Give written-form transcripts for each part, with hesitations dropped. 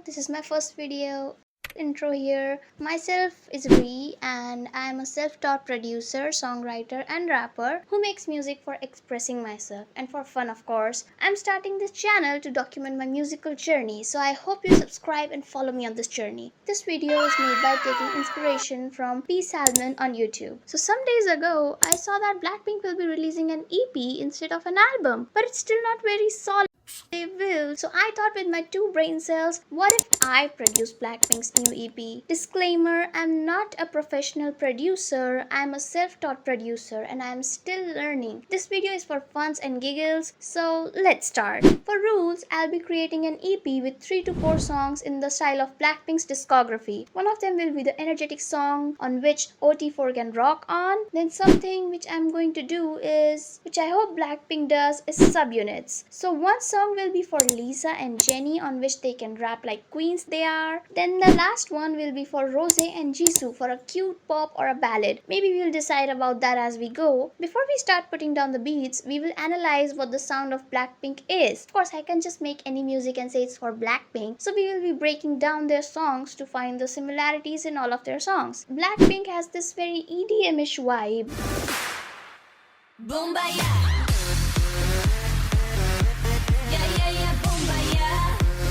This is my first video intro here. Myself is Ree and I am a self-taught producer, songwriter and rapper who makes music for expressing myself and for fun of course. I'm starting this channel to document my musical journey, so I hope you subscribe and follow me on this journey. This video is made by taking inspiration from P. Salmon on YouTube. So some days ago, I saw that Blackpink will be releasing an EP instead of an album, but it's still not very solid. They will. So I thought with my two brain cells, what if I produce Blackpink's new EP? Disclaimer, I'm not a professional producer, I'm a self-taught producer and I'm still learning. This video is for funs and giggles, so let's start. For rules, I'll be creating an EP with 3 to 4 songs in the style of Blackpink's discography. One of them will be the energetic song on which OT4 can rock on. Then something which I'm going to do is, which I hope Blackpink does, is subunits. So one song will be for Lisa and Jennie on which they can rap like queens they are. Then the last one will be for Rose and Jisoo for a cute pop or a ballad. Maybe we'll decide about that as we go. Before we start putting down the beats, we will analyze what the sound of Blackpink is. Of course, I can just make any music and say it's for Blackpink. So we will be breaking down their songs to find the similarities in all of their songs. Blackpink has this very EDM-ish vibe.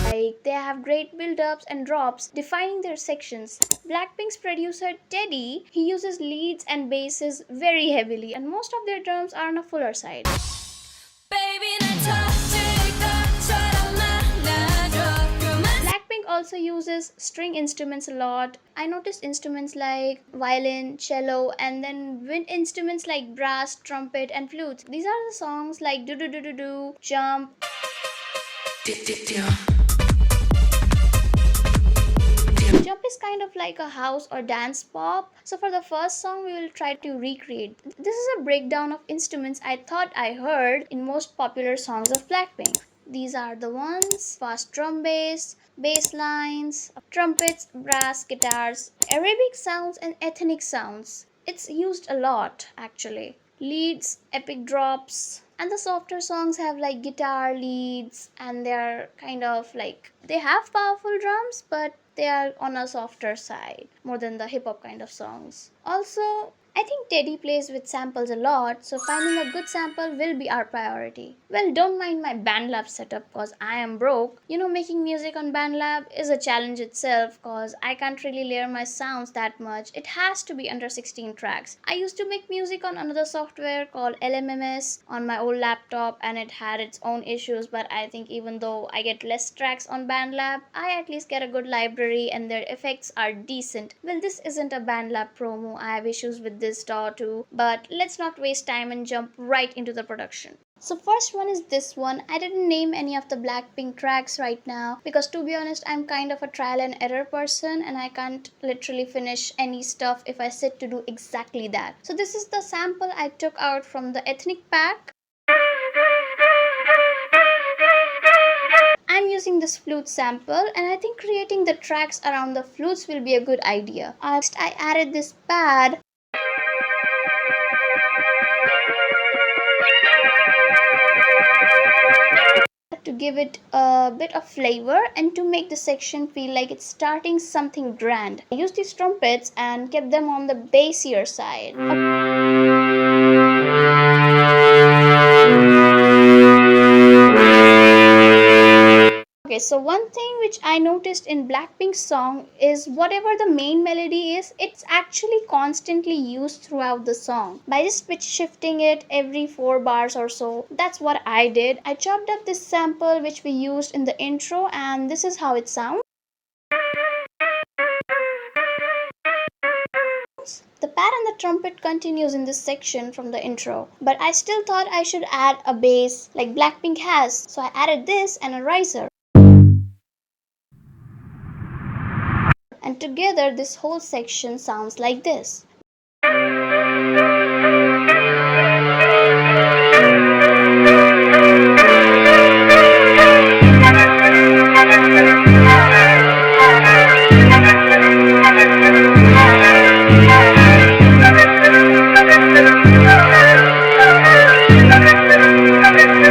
Like they have great build-ups and drops defining their sections. Blackpink's producer Teddy, he uses leads and basses very heavily and most of their drums are on a fuller side. Blackpink also uses string instruments a lot. I noticed instruments like violin, cello, and then wind instruments like brass, trumpet, and flutes. These are the songs like Do Do Do Do Do, Jump. Jump is kind of like a house or dance pop. So for the first song, we will try to recreate. This is a breakdown of instruments I thought I heard in most popular songs of Blackpink. These are the ones: fast drum bass lines, trumpets, brass, guitars, Arabic sounds and ethnic sounds. It's used a lot actually. Leads, epic drops, and the softer songs have like guitar leads and they're kind of like, they have powerful drums but they are on a softer side more than the hip hop kind of songs. Also, I think Teddy plays with samples a lot, so finding a good sample will be our priority. Well, don't mind my BandLab setup cause I am broke. You know, making music on BandLab is a challenge itself cause I can't really layer my sounds that much. It has to be under 16 tracks. I used to make music on another software called LMMS on my old laptop and it had its own issues, but I think even though I get less tracks on BandLab, I at least get a good library and their effects are decent. Well, this isn't a BandLab promo. I have issues with this DAW too, but let's not waste time and jump right into the production. So first one is this one. I didn't name any of the Blackpink tracks right now because to be honest, I'm kind of a trial and error person and I can't literally finish any stuff if I sit to do exactly that. So this is the sample I took out from the ethnic pack. I'm using this flute sample and I think creating the tracks around the flutes will be a good idea. Next, I added this pad to give it a bit of flavor and to make the section feel like it's starting something grand. I used these trumpets and kept them on the bassier side. Okay, so one thing which I noticed in Blackpink's song is whatever the main melody is, it's actually constantly used throughout the song. By just pitch shifting it every 4 bars or so, that's what I did. I chopped up this sample which we used in the intro and this is how it sounds. The pad and the trumpet continues in this section from the intro, but I still thought I should add a bass like Blackpink has, so I added this and a riser. And together this whole section sounds like this.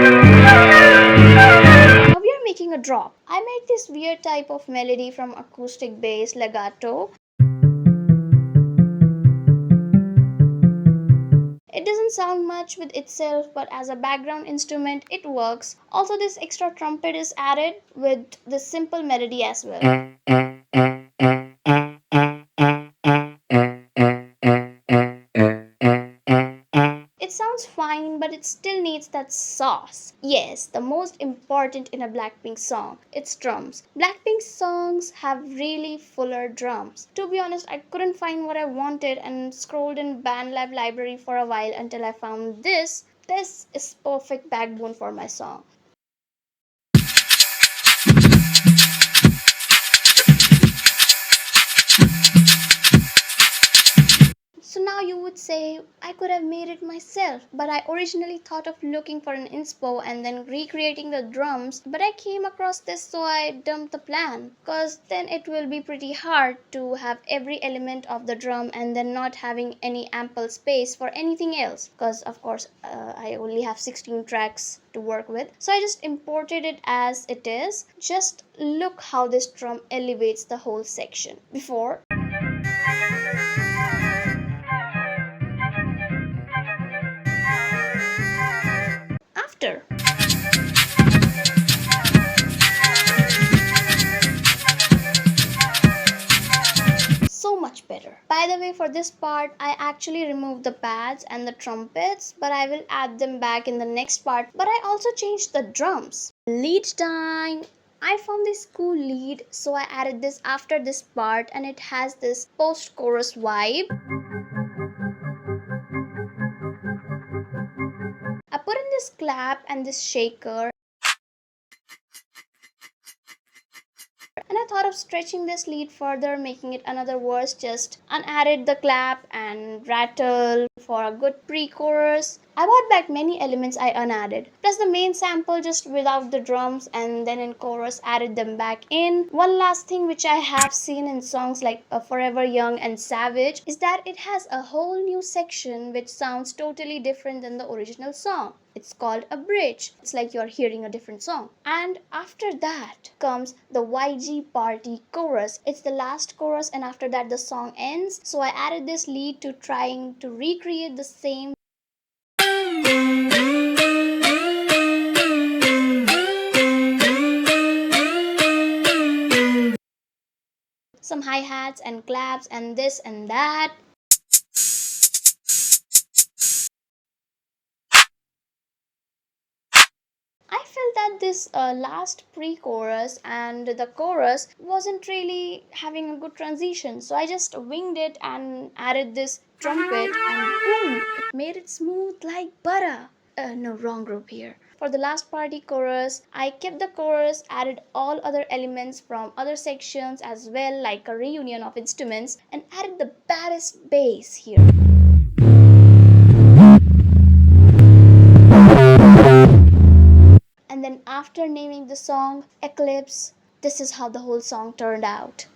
Now we are making a drop. I made this weird type type of melody from acoustic bass legato. It doesn't sound much with itself, but as a background instrument, it works. Also, this extra trumpet is added with this simple melody as well. It sounds fine, but it still needs that sauce. Yes, the most important in a Blackpink song, it's drums. Blackpink songs have really fuller drums. To be honest, I couldn't find what I wanted and scrolled in BandLab library for a while until I found this. This is perfect backbone for my song. So now you would say, I could have made it myself, but I originally thought of looking for an inspo and then recreating the drums, but I came across this so I dumped the plan. Cause then it will be pretty hard to have every element of the drum and then not having any ample space for anything else. Cause of course I only have 16 tracks to work with. So I just imported it as it is. Just look how this drum elevates the whole section. Before, after. So much better. By the way, for this part, I actually removed the pads and the trumpets, but I will add them back in the next part. But I also changed the drums. Lead time. I found this cool lead, so I added this after this part, and it has this post chorus vibe. I put in this clap and this shaker, and I thought of stretching this lead further, making it another verse, just unadded the clap and rattle for a good pre-chorus. I brought back many elements I unadded, plus the main sample just without the drums, and then in chorus added them back in. One last thing which I have seen in songs like Forever Young and Savage is that it has a whole new section which sounds totally different than the original song. It's called a bridge. It's like you're hearing a different song. And after that comes the YG Party chorus. It's the last chorus, and after that the song ends. So I added this lead to trying to recreate the same. Some hi-hats and claps and this and that. I felt that this last pre-chorus and the chorus wasn't really having a good transition, so I just winged it and added this trumpet, and boom, it made it smooth like butter. No, wrong group here. For the last party chorus, I kept the chorus, added all other elements from other sections as well, like a reunion of instruments, and added the baddest bass here. And then after naming the song Eclipse, this is how the whole song turned out.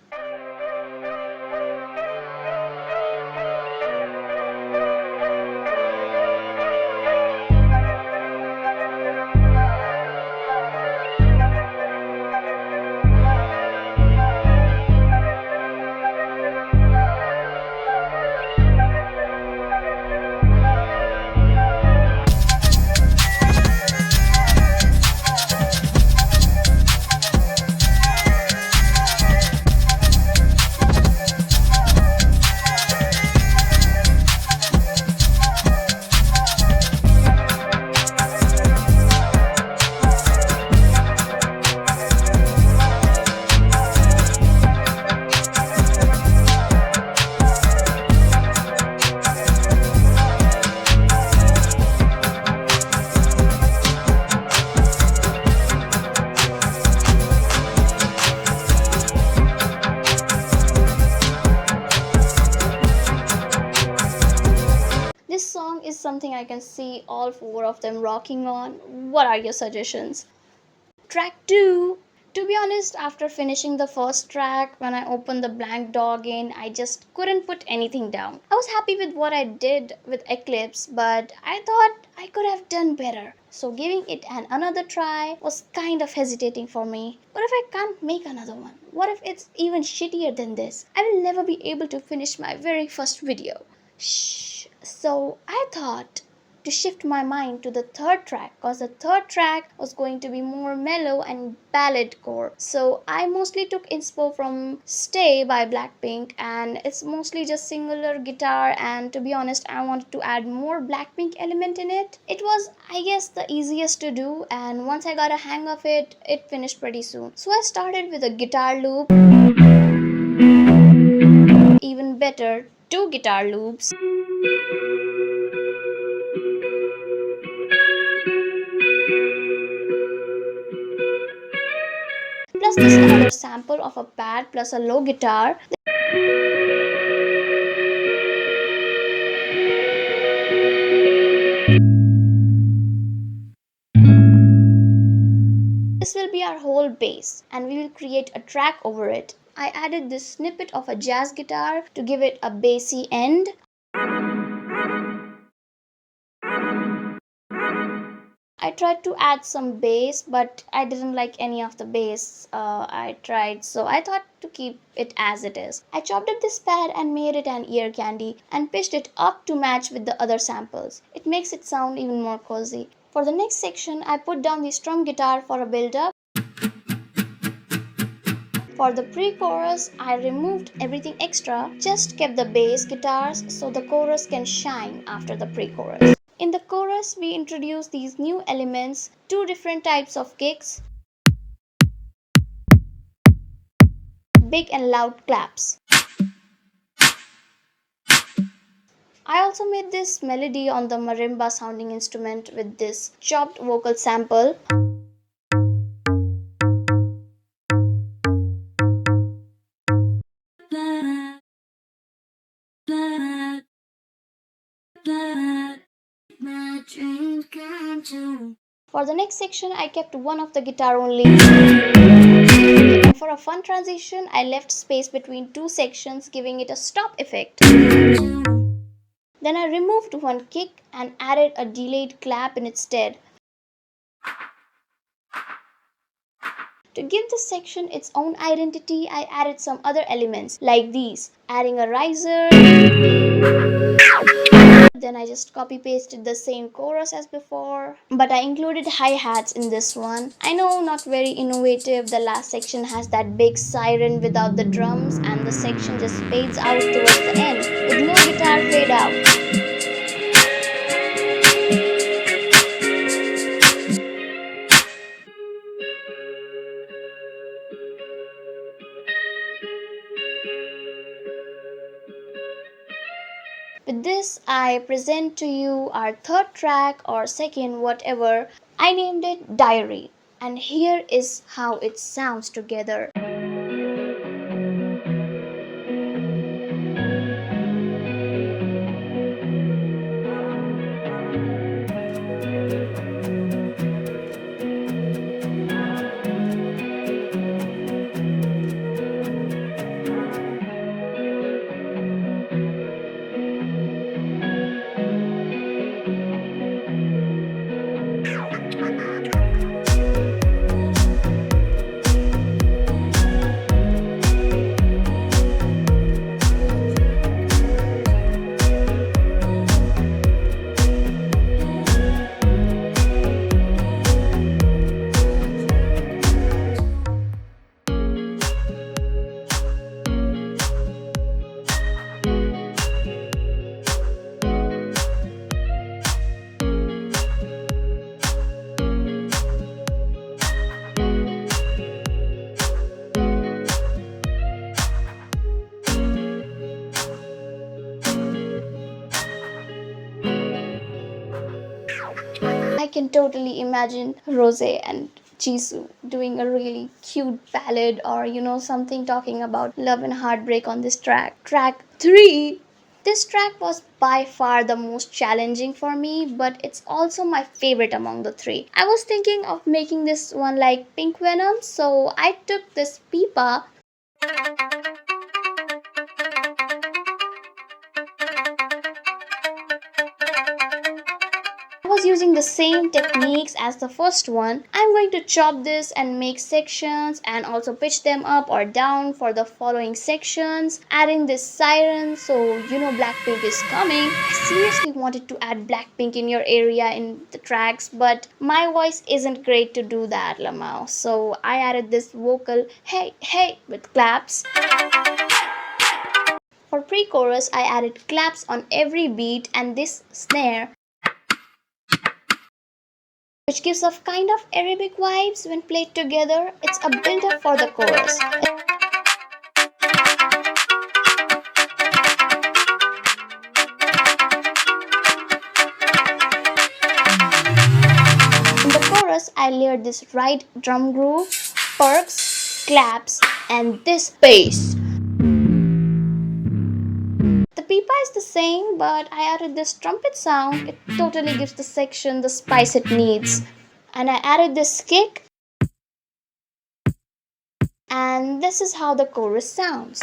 This song is something I can see all four of them rocking on. What are your suggestions? Track 2. To be honest, after finishing the first track, when I opened the blank DAW again, I just couldn't put anything down. I was happy with what I did with Eclipse, but I thought I could have done better. So giving it another try was kind of hesitating for me. What if I can't make another one? What if it's even shittier than this? I will never be able to finish my very first video. Shh. So I thought to shift my mind to the third track, because the third track was going to be more mellow and ballad core. So I mostly took inspo from Stay by Blackpink, and it's mostly just singular guitar, and to be honest I wanted to add more Blackpink element in it. It was, I guess, the easiest to do, and once I got a hang of it, it finished pretty soon. So I started with a guitar loop, even better, two guitar loops, plus this another sample of a pad plus a low guitar. This will be our whole bass, and we will create a track over it. I added this snippet of a jazz guitar to give it a bassy end. I tried to add some bass, but I didn't like any of the bass I tried, so I thought to keep it as it is. I chopped up this pad and made it an ear candy and pitched it up to match with the other samples. It makes it sound even more cozy. For the next section, I put down the strum guitar for a build up. For the pre-chorus, I removed everything extra, just kept the bass guitars so the chorus can shine after the pre-chorus. In the chorus, we introduce these new elements, two different types of kicks, big and loud claps. I also made this melody on the marimba sounding instrument with this chopped vocal sample. For the next section, I kept one of the guitar only. And for a fun transition, I left space between two sections, giving it a stop effect. Then I removed one kick and added a delayed clap in its stead. To give this section its own identity, I added some other elements like these, adding a riser. Then I just copy pasted the same chorus as before, but I included hi-hats in this one. I know, not very innovative. The last section has that big siren without the drums, and the section just fades out towards the end with no guitar fade out. With this, I present to you our third track or second, whatever. I named it Diary, and here is how it sounds together. I can totally imagine Rose and Jisoo doing a really cute ballad, or something talking about love and heartbreak on this track. Track 3. This track was by far the most challenging for me, but it's also my favorite among the three. I was thinking of making this one like Pink Venom, so I took this pipa was using the same techniques as the first one. I'm going to chop this and make sections and also pitch them up or down for the following sections. Adding this siren so you know Blackpink is coming. I seriously wanted to add Blackpink in your area in the tracks, but my voice isn't great to do that, Lamau. So I added this vocal hey hey with claps. For pre-chorus, I added claps on every beat and this snare, which gives off kind of Arabic vibes when played together. It's a build-up for the chorus. In the chorus, I layered this right drum groove, perks, claps, and this bass. The pipa is the same, but I added this trumpet sound. It totally gives the section the spice it needs. And I added this kick. And this is how the chorus sounds.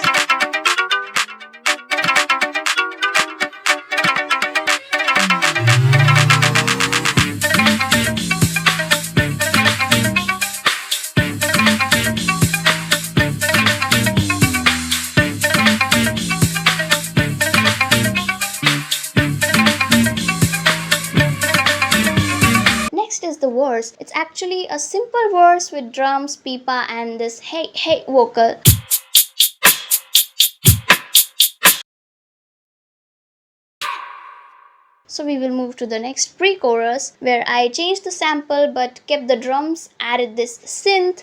Next is the verse. It's actually a simple verse with drums, pipa, and this hey hey vocal. So we will move to the next pre-chorus where I changed the sample but kept the drums, added this synth,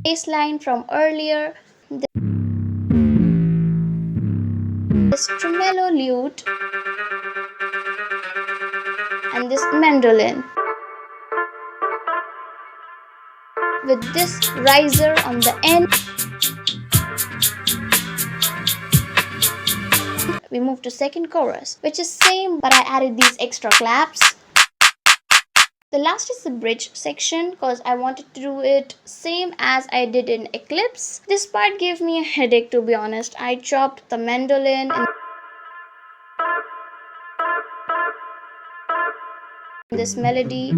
bass line from earlier, this tremolo lute, and this mandolin with this riser on the end. We move to second chorus, which is same but I added these extra claps. The last is the bridge section because I wanted to do it same as I did in Eclipse. This part gave me a headache, to be honest. I chopped the mandolin in this melody,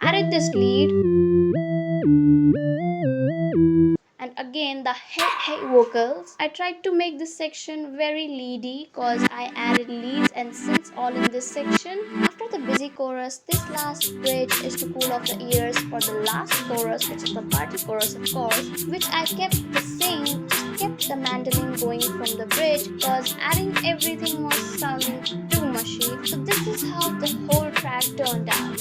added this lead, and again the hey hey vocals. I tried to make this section very leady because I added leads and synths all in this section. After the busy chorus, this last bridge is to cool off the ears for the last chorus, which is the party chorus of course, which I kept the same, just kept the mandolin going from the bridge because adding everything was sounding too mushy. So this is how the whole track turned out.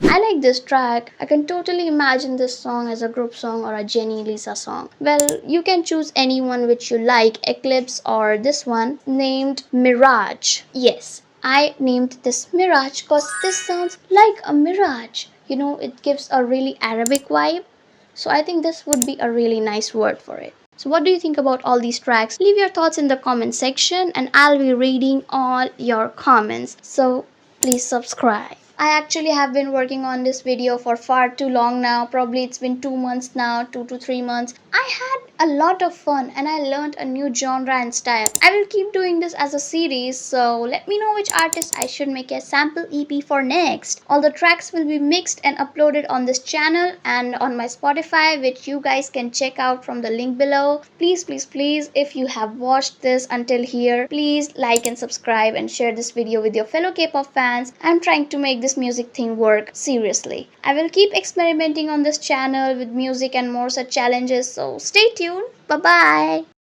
I like this track. I can totally imagine this song as a group song or a Jenny Lisa song. Well, you can choose any one which you like, Eclipse or this one named Mirage. Yes, I named this Mirage because this sounds like a mirage. You know, it gives a really Arabic vibe. So I think this would be a really nice word for it. So what do you think about all these tracks? Leave your thoughts in the comment section and I'll be reading all your comments. So please subscribe. I actually have been working on this video for far too long now. Probably it's been 2 months now, 2 to 3 months. I had a lot of fun and I learned a new genre and style. I will keep doing this as a series, so let me know which artist I should make a sample EP for next. All the tracks will be mixed and uploaded on this channel and on my Spotify, which you guys can check out from the link below. Please, please, please, if you have watched this until here, please like and subscribe and share this video with your fellow K-pop fans. I'm trying to make this music thing work seriously. I will keep experimenting on this channel with music and more such challenges, so stay tuned. Bye bye.